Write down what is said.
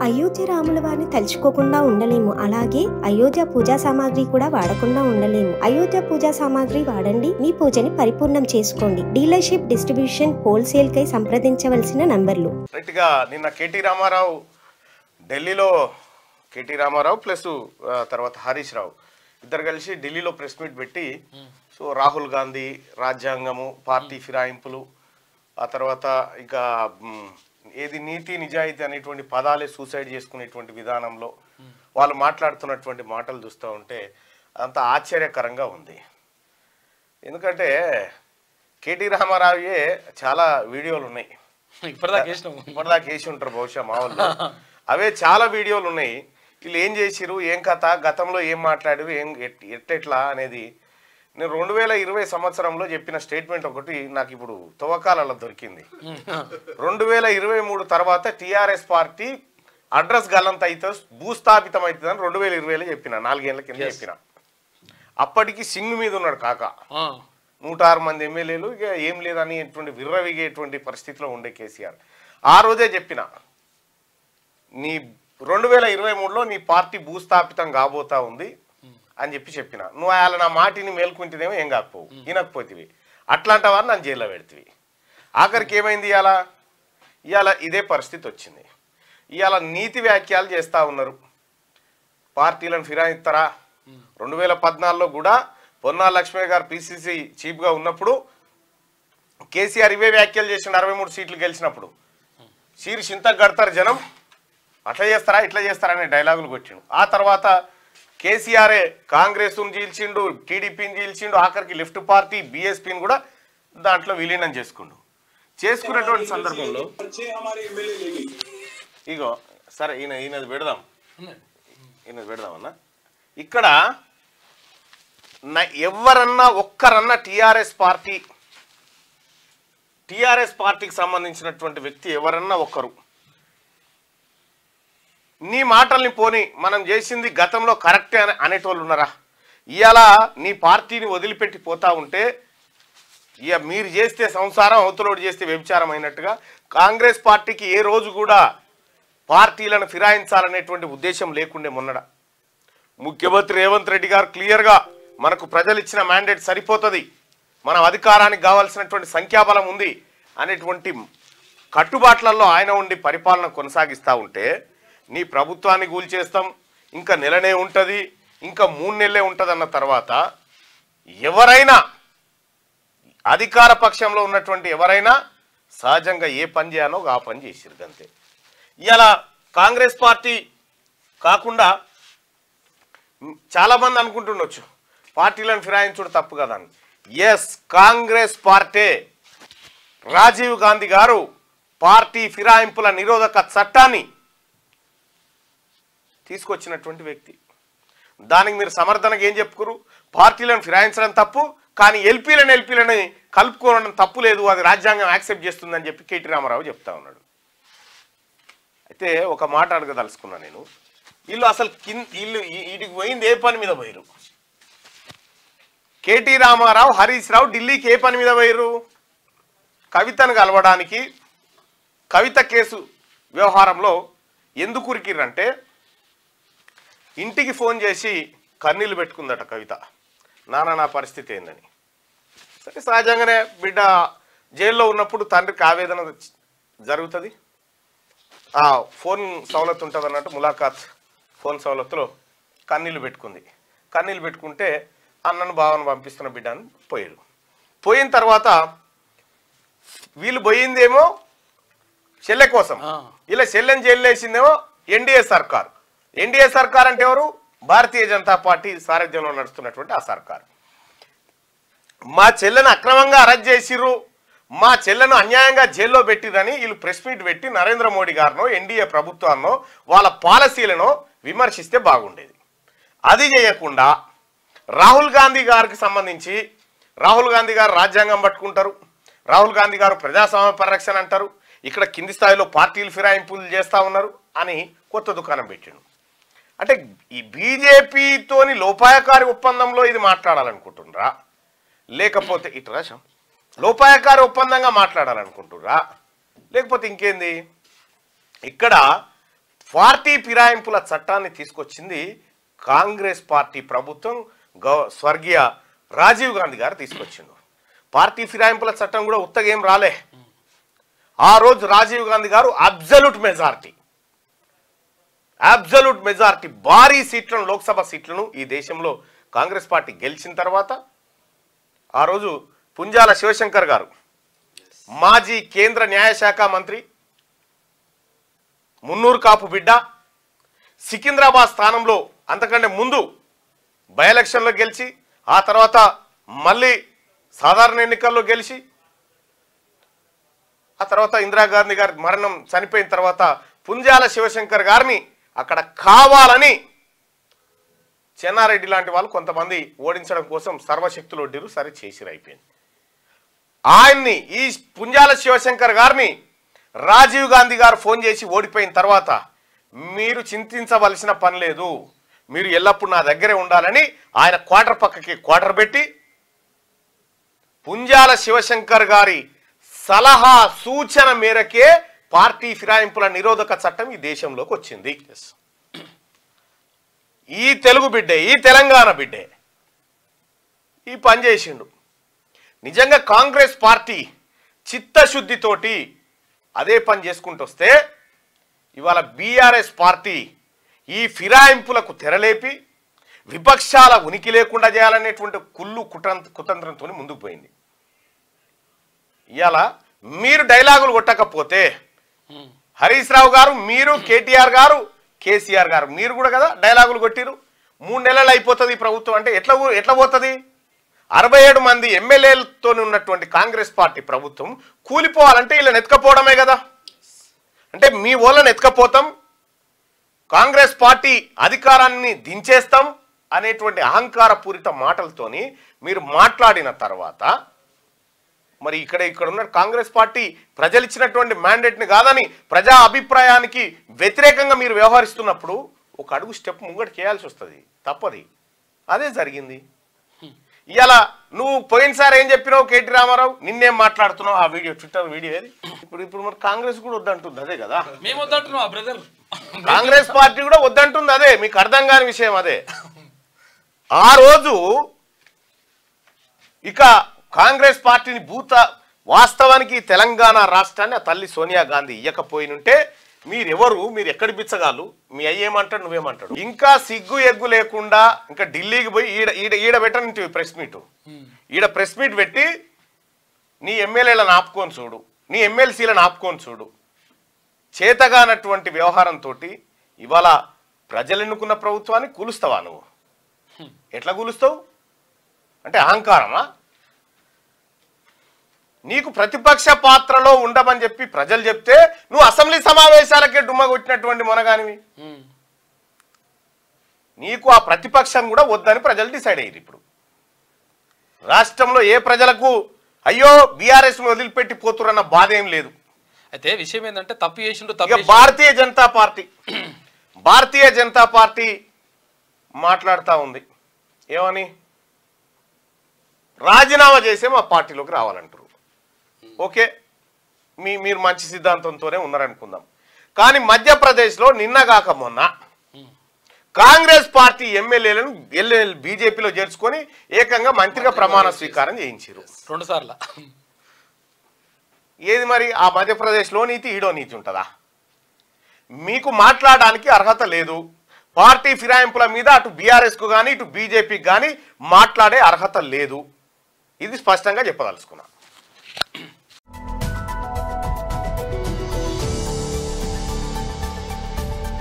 అయోధ్య రాముల వారిని తలుచుకోకుండా ఉండలేము. అలాగే అయోధ్య పూజా సామాగ్రి కూడా వాడకుండా ఉండలేము. అయోధ్య పూజా సామాగ్రి వాడండి, మీ పూజని పరిపూర్ణం చేసుకోండి. డీలర్షిప్, డిస్ట్రిబ్యూషన్, హోల్సేల్ కై సంప్రదించవలసిన నంబర్లు. నిన్న కేటీ రామారావు ఢిల్లీలో, కేటీ రామారావు ప్లస్ తర్వాత హరీష్ రావు ఇద్దరు కలిసి ఢిల్లీలో ప్రెస్ మీట్ పెట్టి సో రాహుల్ గాంధీ రాజ్యాంగము, పార్టీ ఫిరాయింపులు, ఆ తర్వాత ఇంకా ఏది నీతి నిజాయితీ అనేటువంటి పదాలే సూసైడ్ చేసుకునేటువంటి విధానంలో వాళ్ళు మాట్లాడుతున్నటువంటి మాటలు చూస్తూ ఉంటే అంత ఆశ్చర్యకరంగా ఉంది. ఎందుకంటే కేటీ రామారావుయే చాలా వీడియోలు ఉన్నాయి, ఇప్పటిదాకా వేసి ఉంటారు బహుశా మా వాళ్ళు, అవే చాలా వీడియోలు ఉన్నాయి. వీళ్ళు ఏం చేసిరు, ఏం కథ, గతంలో ఏం మాట్లాడారు, ఏం ఎట్లా అనేది నేను 2020 సంవత్సరంలో చెప్పిన స్టేట్మెంట్ ఒకటి నాకు ఇప్పుడు తవ్వకాలలో దొరికింది. 2023 తర్వాత టీఆర్ఎస్ పార్టీ అడ్రస్ గల్లంత అయితే భూస్థాపితం అవుతుందని 2020లో చెప్పిన, 4 ఏళ్ల కింద చెప్పిన. అప్పటికి సింగ్ మీద ఉన్నాడు కాక, 106 మంది ఎమ్మెల్యేలు, ఇక ఏం లేదని విర్రవిగేటువంటి పరిస్థితిలో ఉండే కేసీఆర్. ఆ రోజే చెప్పిన, నీ 2023లో నీ పార్టీ భూస్థాపితం కాబోతా ఉంది అని చెప్పిన. నువ్వు అలా నా మాటిని మేల్కుంటేనేమో ఏం కాకపోవు, వినకపోతివి, అట్లాంటి వారు నన్ను జైల్లో పెడితివి. ఆఖరికి ఏమైంది, ఇవాళ ఇదే పరిస్థితి వచ్చింది. ఇవాళ నీతి వ్యాఖ్యలు చేస్తూ ఉన్నారు, పార్టీలను ఫిరాయిస్తారా. 2014లో కూడా పొన్నాల లక్ష్మయ్య గారు పిసిసి చీఫ్గా ఉన్నప్పుడు కేసీఆర్ ఇవే వ్యాఖ్యలు చేసిన, 63 సీట్లు గెలిచినప్పుడు సీరు చింతకు కడతారు జనం, అట్లా చేస్తారా ఇట్లా చేస్తారా అనే డైలాగులు కొట్టిండు. ఆ తర్వాత కేసీఆరే కాంగ్రెస్ను చీల్చిండు, టీడీపీని చీల్చిండు, ఆఖరికి లెఫ్ట్ పార్టీ బీఎస్పీని కూడా దాంట్లో విలీనం చేసుకున్నటువంటి సందర్భంలో ఇగో సరే ఈయనది పెడదామన్నా. ఇక్కడ ఎవరన్నా ఒక్కరన్నా టీఆర్ఎస్ పార్టీకి సంబంధించినటువంటి వ్యక్తి ఎవరన్నా ఒక్కరు నీ మాటల్ని పోని మనం చేసింది గతంలో కరెక్టే అనేటోళ్ళు ఉన్నారా? ఇవాళ నీ పార్టీని వదిలిపెట్టి పోతా ఉంటే ఇక మీరు చేస్తే సంసారం, అవతలోడు చేస్తే వ్యభిచారం అయినట్టుగా కాంగ్రెస్ పార్టీకి ఏ రోజు కూడా పార్టీలను ఫిరాయించాలనేటువంటి ఉద్దేశం లేకుండే మొన్నడ ముఖ్యమంత్రి రేవంత్ రెడ్డి గారు క్లియర్గా మనకు ప్రజలు ఇచ్చిన మ్యాండేట్ సరిపోతుంది, మనం అధికారానికి కావాల్సినటువంటి సంఖ్యాబలం ఉంది అనేటువంటి కట్టుబాట్లలో ఆయన ఉండి పరిపాలన కొనసాగిస్తూ ఉంటే నీ ప్రభుత్వాన్ని కూల్చేస్తాం, ఇంకా నెలనే ఉంటుంది, ఇంకా 3 నెలలే ఉంటుంది అన్న తర్వాత ఎవరైనా అధికార పక్షంలో ఉన్నటువంటి ఎవరైనా సహజంగా ఏ పని చేయాలో ఆ పని చేసిరు అంతే. ఇలా కాంగ్రెస్ పార్టీ కాకుండా చాలామంది అనుకుంటుండొచ్చు పార్టీలను ఫిరాయించడం తప్పు కదా అని. ఎస్, కాంగ్రెస్ పార్టీ, రాజీవ్ గాంధీ గారు పార్టీ ఫిరాయింపుల నిరోధక చట్టాన్ని తీసుకొచ్చినటువంటి వ్యక్తి. దానికి మీరు సమర్థనగా ఏం చెప్పుకోరు, పార్టీలను ఫిరాయించడం తప్పు, కానీ ఎల్పీలని కలుపుకోవడం తప్పు లేదు, అది రాజ్యాంగం యాక్సెప్ట్ చేస్తుందని చెప్పి కేటీ రామారావు చెప్తా ఉన్నాడు. అయితే ఒక మాట అడగదలుచుకున్నా నేను, వీళ్ళు అసలు వీటికి పోయింది ఏ పని మీద పోయారు? కేటీ రామారావు, హరీష్ రావు ఢిల్లీకి ఏ పని మీద పోయారు? కవితను కలవడానికి. కవిత కేసు వ్యవహారంలో ఎందుకు ఉరికిర్రంటే ఇంటికి ఫోన్ చేసి కన్నీళ్ళు పెట్టుకుందట కవిత, నా పరిస్థితి ఏందని. సరే, సహజంగానే బిడ్డ జైల్లో ఉన్నప్పుడు తండ్రికి ఆవేదన జరుగుతుంది, ఆ ఫోన్ సౌలత్ ఉంటుంది అన్నట్టు ములాఖాత్ ఫోన్ సౌలత్లో కన్నీళ్ళు పెట్టుకుంది. కన్నీళ్ళు పెట్టుకుంటే అన్నను బావను పంపిస్తున్న బిడ్డ అని పోయారు. పోయిన తర్వాత వీళ్ళు పోయిందేమో చెల్లె కోసం, ఇలా చెల్లెని జైలు వేసిందేమో ఎన్డీఏ సర్కార్. ఎన్డీఏ సర్కార్ అంటే ఎవరు? భారతీయ జనతా పార్టీ సారథ్యంలో నడుస్తున్నటువంటి ఆ సర్కార్. మా చెల్లెను అక్రమంగా అరెస్ట్ చేసిర్రు, మా చెల్లెను అన్యాయంగా జైల్లో పెట్టిరని వీళ్ళు ప్రెస్ మీట్ పెట్టి నరేంద్ర మోడీ గారినో ఎన్డీఏ ప్రభుత్వాన్నో వాళ్ళ పాలసీలను విమర్శిస్తే బాగుండేది. అది చేయకుండా రాహుల్ గాంధీ గారికి సంబంధించి, రాహుల్ గాంధీ గారు రాజ్యాంగం పట్టుకుంటారు, రాహుల్ గాంధీ గారు ప్రజాస్వామ్య పరిరక్షణ అంటారు, ఇక్కడ కింది స్థాయిలో పార్టీలు ఫిరాయింపులు చేస్తూ ఉన్నారు అని కొత్త దుకాణం పెట్టిండు. అంటే ఈ బీజేపీతోని లోపాయకారి ఒప్పందంలో ఇది మాట్లాడాలనుకుంటున్నారా, లేకపోతే ఇటు రాశాం లోపాయకారి ఒప్పందంగా మాట్లాడాలనుకుంటున్నారా, లేకపోతే ఇంకేంది? ఇక్కడ పార్టీ ఫిరాయింపుల చట్టాన్ని తీసుకొచ్చింది కాంగ్రెస్ పార్టీ ప్రభుత్వం, స్వర్గీయ రాజీవ్ గాంధీ గారు తీసుకొచ్చిండు. పార్టీ ఫిరాయింపుల చట్టం కూడా ఉత్తగేం రాలే. ఆ రోజు రాజీవ్ గాంధీ గారు అబ్జల్యూట్ మెజారిటీ భారీ సీట్లను, లోక్సభ సీట్లను ఈ దేశంలో కాంగ్రెస్ పార్టీ గెలిచిన తర్వాత ఆ రోజు పుంజాల శివశంకర్ గారు, మాజీ కేంద్ర న్యాయశాఖ మంత్రి, మున్నూరు కాపు బిడ్డ, సికింద్రాబాద్ స్థానంలో అంతకంటే ముందు బై ఎలక్షన్లో గెలిచి ఆ తర్వాత మళ్ళీ సాధారణ ఎన్నికల్లో గెలిచి ఆ తర్వాత ఇందిరాగాంధీ గారి మరణం చనిపోయిన తర్వాత పుంజాల శివశంకర్ గారిని అక్కడ కావాలని చెన్నారెడ్డి లాంటి వాళ్ళు కొంతమంది ఓడించడం కోసం సర్వశక్తులు ఒడ్డిరు, సరే చేసిరు, అయిపోయింది. ఆయన్ని, ఈ పుంజాల శివశంకర్ గారిని రాజీవ్ గాంధీ గారు ఫోన్ చేసి ఓడిపోయిన తర్వాత మీరు చింతించవలసిన పని లేదు, మీరు ఎల్లప్పుడూ నా దగ్గరే ఉండాలని ఆయన క్వార్టర్ పక్కకి క్వార్టర్ పెట్టి పుంజాల శివశంకర్ గారి సలహా సూచన మేరకే పార్టీ ఫిరాయింపుల నిరోధక చట్టం ఈ దేశంలోకి వచ్చింది. ఈ తెలుగు బిడ్డే, ఈ తెలంగాణ బిడ్డే ఈ పని చేసిండు. నిజంగా కాంగ్రెస్ పార్టీ చిత్తశుద్ధితోటి అదే పని చేసుకుంటూ వస్తే ఇవాళ బీఆర్ఎస్ పార్టీ ఈ ఫిరాయింపులకు తెరలేపి విపక్షాల ఉనికి లేకుండా చేయాలనేటువంటి కుళ్ళు కుతంత్రంతో ముందుకు పోయింది. ఇవాళ మీరు డైలాగులు కొట్టకపోతే హరీష్ రావు గారు, మీరు కేటీఆర్ గారు, కేసీఆర్ గారు, మీరు కూడా కదా డైలాగులు కొట్టిరు. 3 నెలలు అయిపోతుంది ఈ ప్రభుత్వం అంటే ఎట్లా పోతుంది? 67 మంది ఎమ్మెల్యేలతో ఉన్నటువంటి కాంగ్రెస్ పార్టీ ప్రభుత్వం కూలిపోవాలంటే వీళ్ళని ఎత్తుకపోవడమే కదా. అంటే మీ వాళ్ళని ఎత్తుకపోతాం, కాంగ్రెస్ పార్టీ అధికారాన్ని దించేస్తాం అనేటువంటి అహంకారపూరిత మాటలతోని మీరు మాట్లాడిన తర్వాత మరి ఇక్కడ ఉన్న కాంగ్రెస్ పార్టీ ప్రజలు ఇచ్చినటువంటి మ్యాండేట్ని కాదని ప్రజా అభిప్రాయానికి వ్యతిరేకంగా మీరు వ్యవహరిస్తున్నప్పుడు ఒక అడుగు స్టెప్ ముంగడికి చేయాల్సి వస్తుంది, తప్పది. అదే జరిగింది. ఇలా నువ్వు పోయినసారి ఏం చెప్పినావు కేటీ రామారావు, నిన్నేం మాట్లాడుతున్నావు ఆ వీడియో, ట్విట్టర్ వీడియో ఏది? ఇప్పుడు మరి కాంగ్రెస్ కూడా వద్దంటుంది అదే కదా, మేము వద్దంటున్నాం బ్రదర్, కాంగ్రెస్ పార్టీ కూడా వద్దంటుంది అదే. మీకు అర్థం కాని విషయం అదే. ఆ రోజు ఇక కాంగ్రెస్ పార్టీని వాస్తవానికి తెలంగాణ రాష్ట్రాన్ని ఆ తల్లి సోనియా గాంధీ ఇయ్యకపోయినుంటే మీరెవరు, మీరు ఎక్కడి బిచ్చగాళ్ళు, మీ అయ్యేమంటాడు నువ్వేమంటాడు. ఇంకా సిగ్గు ఎగ్గు లేకుండా ఇంకా ఢిల్లీకి పోయి ఈడ పెట్టనంటివి ప్రెస్ మీట్, ఈడ ప్రెస్ మీట్ పెట్టి నీ ఎమ్మెల్యేలను ఆపుకొని చూడు, నీ ఎమ్మెల్సీలను ఆపుకొని చూడు. చేతగానటువంటి వ్యవహారంతో ఇవాళ ప్రజలు ఎన్నుకున్న ప్రభుత్వాన్ని కూలుస్తావా నువ్వు? ఎట్లా కూలుస్తావు? అంటే అహంకారమా? నీకు ప్రతిపక్ష పాత్రలో ఉండమని చెప్పి ప్రజలు చెప్తే నువ్వు అసెంబ్లీ సమావేశాలకే డుమ్మ కొట్టినటువంటి మొనగానివి. నీకు ఆ ప్రతిపక్షం కూడా వద్దని ప్రజలు డిసైడ్ అయ్యారు. ఇప్పుడు రాష్ట్రంలో ఏ ప్రజలకు అయ్యో బీఆర్ఎస్ వదిలిపెట్టి పోతురన్న బాధ ఏం లేదు. అయితే విషయం ఏంటంటే తప్పు చేసిండు. భారతీయ జనతా పార్టీ మాట్లాడుతూ ఉంది ఏమని, రాజీనామా చేసే మా పార్టీలోకి రావాలంటారు. ఓకే, మీరు మంచి సిద్ధాంతంతోనే ఉన్నారనుకుందాం. కానీ మధ్యప్రదేశ్లో నిన్నగాక మొన్న కాంగ్రెస్ పార్టీ ఎమ్మెల్యేలను బీజేపీలో చేర్చుకొని ఏకంగా మంత్రిగా ప్రమాణ స్వీకారం చేయించారు 2 సార్లు. ఏది మరి ఆ మధ్యప్రదేశ్లో నీతి ఈడో నీతి ఉంటుందా? మీకు మాట్లాడడానికి అర్హత లేదు. పార్టీ ఫిరాయింపుల మీద అటు బీఆర్ఎస్కు కానీ ఇటు బీజేపీకి కానీ మాట్లాడే అర్హత లేదు. ఇది స్పష్టంగా చెప్పదలుచుకున్నా.